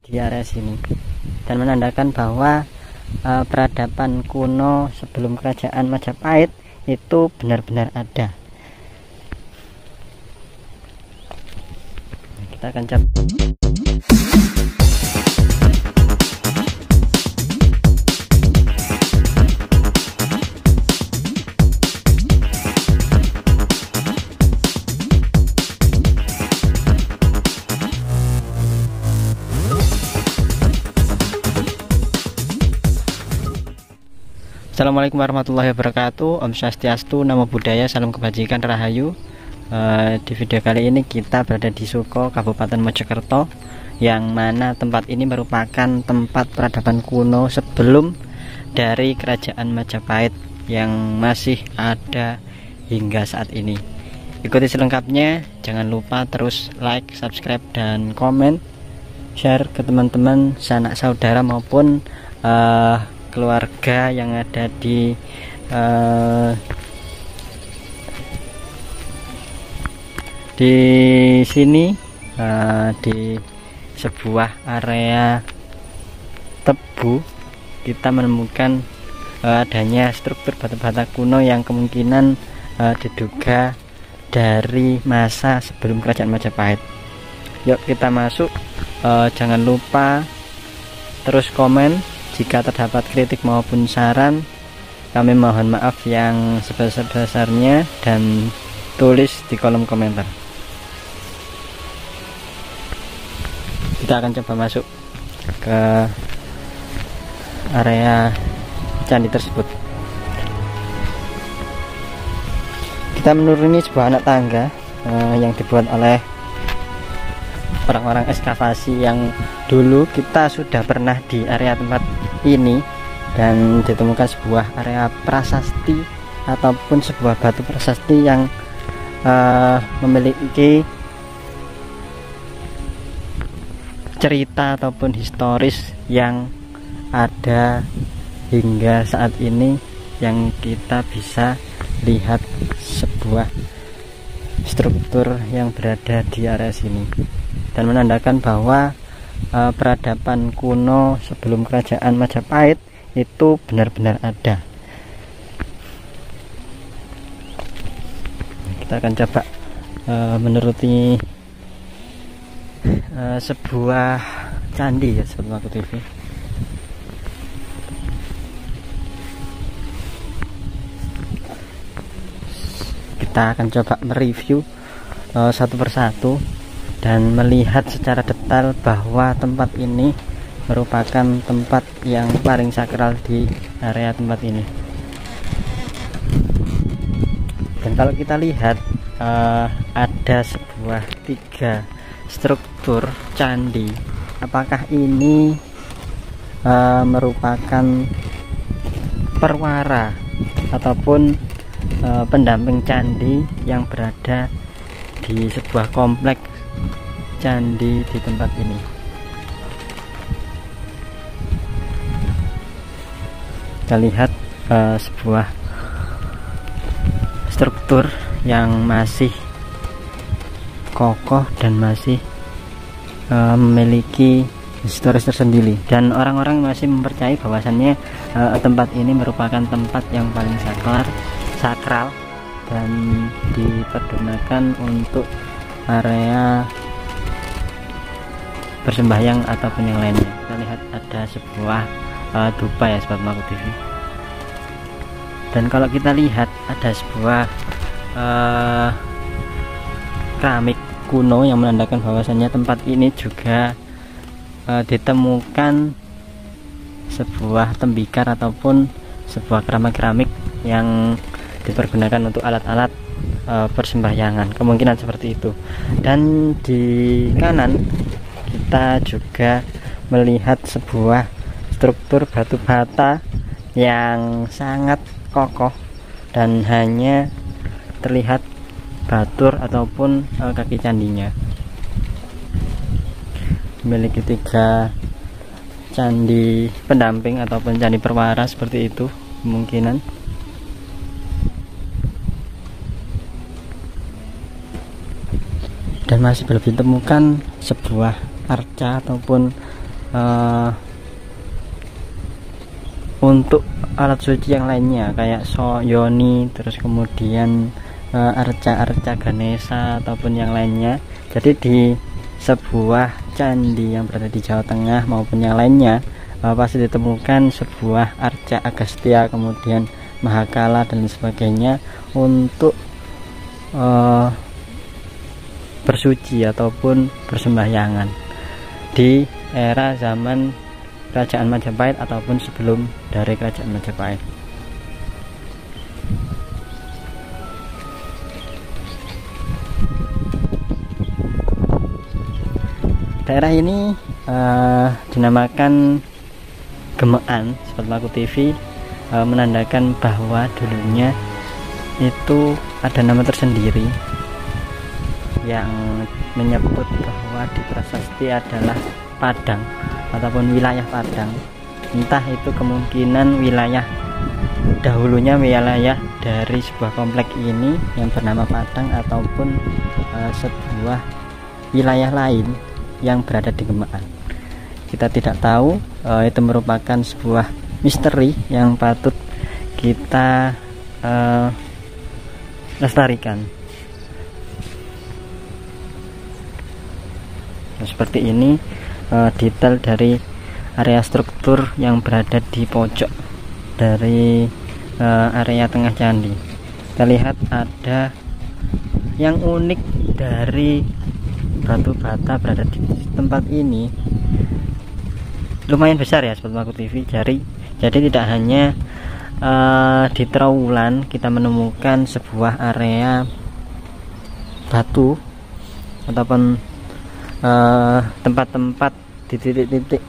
di area sini dan menandakan bahwa peradaban kuno sebelum kerajaan Majapahit itu benar-benar ada. Kita akan coba. Assalamualaikum warahmatullahi wabarakatuh. Om Swastiastu, Namo Buddhaya, salam kebajikan, rahayu. Di video kali ini kita berada di Suko, Kabupaten Mojokerto, yang mana tempat ini merupakan tempat peradaban kuno sebelum dari kerajaan Majapahit yang masih ada hingga saat ini. Ikuti selengkapnya, jangan lupa terus like, subscribe, dan komen, share ke teman-teman, sanak saudara maupun keluarga yang ada di sini, di sebuah area tebu kita menemukan adanya struktur bata-bata kuno yang kemungkinan diduga dari masa sebelum kerajaan Majapahit. Yuk kita masuk. Jangan lupa terus komen. Jika terdapat kritik maupun saran, kami mohon maaf yang sebesar-besarnya dan tulis di kolom komentar. Kita akan coba masuk ke area candi tersebut. Kita menuruni sebuah anak tangga yang dibuat oleh orang-orang ekskavasi yang dulu kita sudah pernah di area tempat ini, dan ditemukan sebuah area prasasti ataupun sebuah batu prasasti yang memiliki cerita ataupun historis yang ada hingga saat ini, yang kita bisa lihat sebuah struktur yang berada di area sini dan menandakan bahwa peradaban kuno sebelum kerajaan Majapahit itu benar-benar ada. Kita akan coba menuruti sebuah candi ya, Sobat Maku TV. Kita akan coba mereview satu persatu dan melihat secara detail bahwa tempat ini merupakan tempat yang paling sakral di area tempat ini. Dan kalau kita lihat ada sebuah 3 struktur candi. Apakah ini merupakan perwara ataupun pendamping candi yang berada di sebuah kompleks candi di tempat ini? Kita lihat sebuah struktur yang masih kokoh dan masih memiliki historis tersendiri, dan orang-orang masih mempercayai bahwasannya tempat ini merupakan tempat yang paling sakral dan dipergunakan untuk area bersembahyang ataupun yang lainnya. Kita lihat ada sebuah dupa ya, Sobat Maku TV. Dan kalau kita lihat ada sebuah keramik kuno yang menandakan bahwasannya tempat ini juga ditemukan sebuah tembikar ataupun sebuah keramik yang dipergunakan untuk alat-alat persembahyangan, kemungkinan seperti itu. Dan di kanan kita juga melihat sebuah struktur batu bata yang sangat kokoh dan hanya terlihat batur ataupun kaki candinya. Memiliki 3 candi pendamping ataupun candi perwara seperti itu kemungkinan. Dan masih belum ditemukan sebuah arca ataupun untuk alat suci yang lainnya kayak yoni, terus kemudian arca Ganesha ataupun yang lainnya. Jadi di sebuah candi yang berada di Jawa Tengah maupun yang lainnya pasti ditemukan sebuah arca Agastya, kemudian Mahakala dan sebagainya untuk bersuci ataupun bersembahyangan di era zaman Kerajaan Majapahit ataupun sebelum dari Kerajaan Majapahit. Daerah ini dinamakan Gemekan, Sobat Paku TV, menandakan bahwa dulunya itu ada nama tersendiri yang menyebut bahwa di prasasti adalah Padang ataupun wilayah Padang. Entah itu kemungkinan wilayah dahulunya wilayah dari sebuah komplek ini yang bernama Padang ataupun sebuah wilayah lain yang berada di Gemekan. Kita tidak tahu, itu merupakan sebuah misteri yang patut kita lestarikan. Nah, seperti ini detail dari area struktur yang berada di pojok dari area tengah candi. Kita lihat ada yang unik dari batu bata berada di tempat ini, lumayan besar ya Sobat Paku TV. Jadi tidak hanya di Trowulan kita menemukan sebuah area batu ataupun tempat-tempat di titik-titik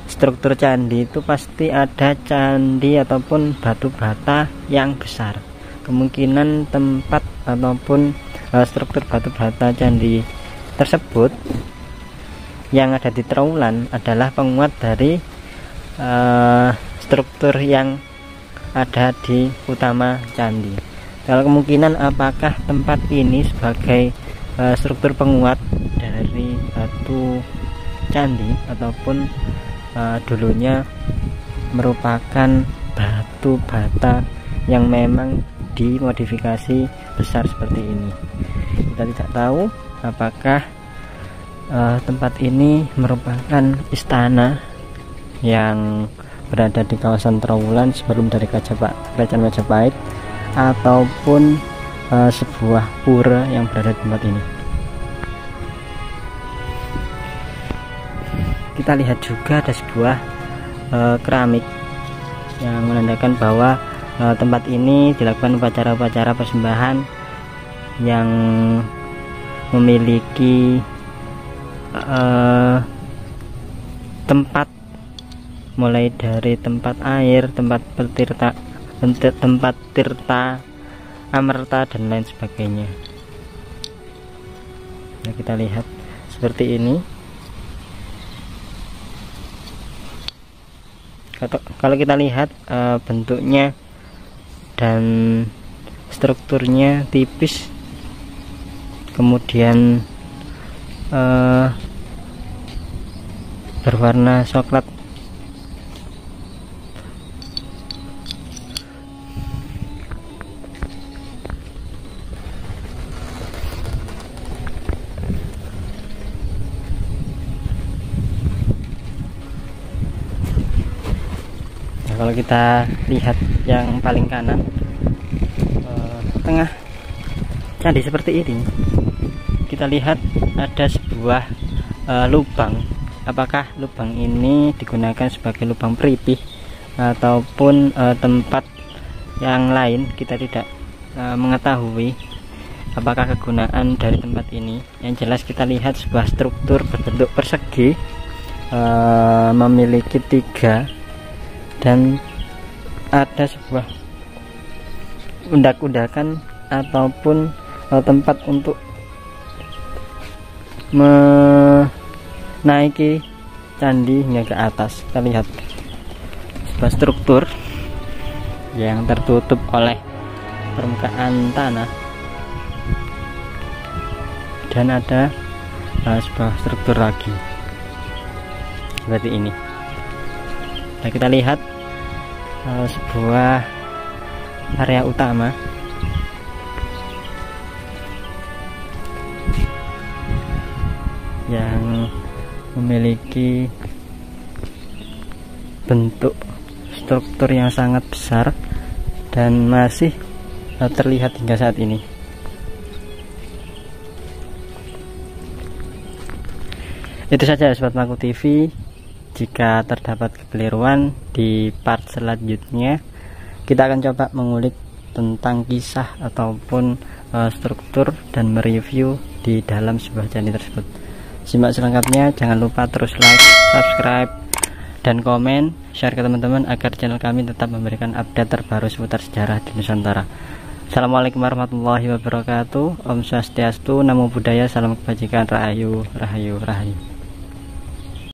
struktur candi itu pasti ada candi ataupun batu bata yang besar. Kemungkinan tempat ataupun struktur batu bata candi tersebut yang ada di Trowulan adalah penguat dari struktur yang ada di utama candi. Kalau kemungkinan apakah tempat ini sebagai struktur penguat dari batu candi ataupun dulunya merupakan batu bata yang memang dimodifikasi besar seperti ini. Kita tidak tahu apakah tempat ini merupakan istana yang berada di kawasan Trowulan sebelum dari Kerajaan Majapahit ataupun sebuah pura yang berada di tempat ini. Kita lihat juga ada sebuah keramik yang menandakan bahwa tempat ini dilakukan upacara-upacara persembahan yang memiliki tempat mulai dari tempat air, tempat tirta, amerta dan lain sebagainya. Nah, kita lihat seperti ini. Kalau kita lihat bentuknya dan strukturnya tipis, kemudian berwarna coklat. Kalau kita lihat yang paling kanan, tengah candi seperti ini, kita lihat ada sebuah lubang. Apakah lubang ini digunakan sebagai lubang peripih ataupun tempat yang lain, kita tidak mengetahui apakah kegunaan dari tempat ini. Yang jelas kita lihat sebuah struktur berbentuk persegi, memiliki 3, dan ada sebuah undak-undakan ataupun tempat untuk menaiki candi hingga ke atas. Kita lihat sebuah struktur yang tertutup oleh permukaan tanah dan ada sebuah struktur lagi. seperti ini. Nah, kita lihat sebuah area utama yang memiliki bentuk struktur yang sangat besar dan masih terlihat hingga saat ini. Itu saja Sobat Maku TV. Jika terdapat kekeliruan di part selanjutnya, kita akan coba mengulik tentang kisah ataupun struktur dan mereview di dalam sebuah candi tersebut. Simak selengkapnya, jangan lupa terus like, subscribe, dan komen, share ke teman-teman agar channel kami tetap memberikan update terbaru seputar sejarah di Nusantara. Assalamualaikum warahmatullahi wabarakatuh. Om Swastiastu, Namo Buddhaya, salam kebajikan, rahayu, rahayu, rahayu.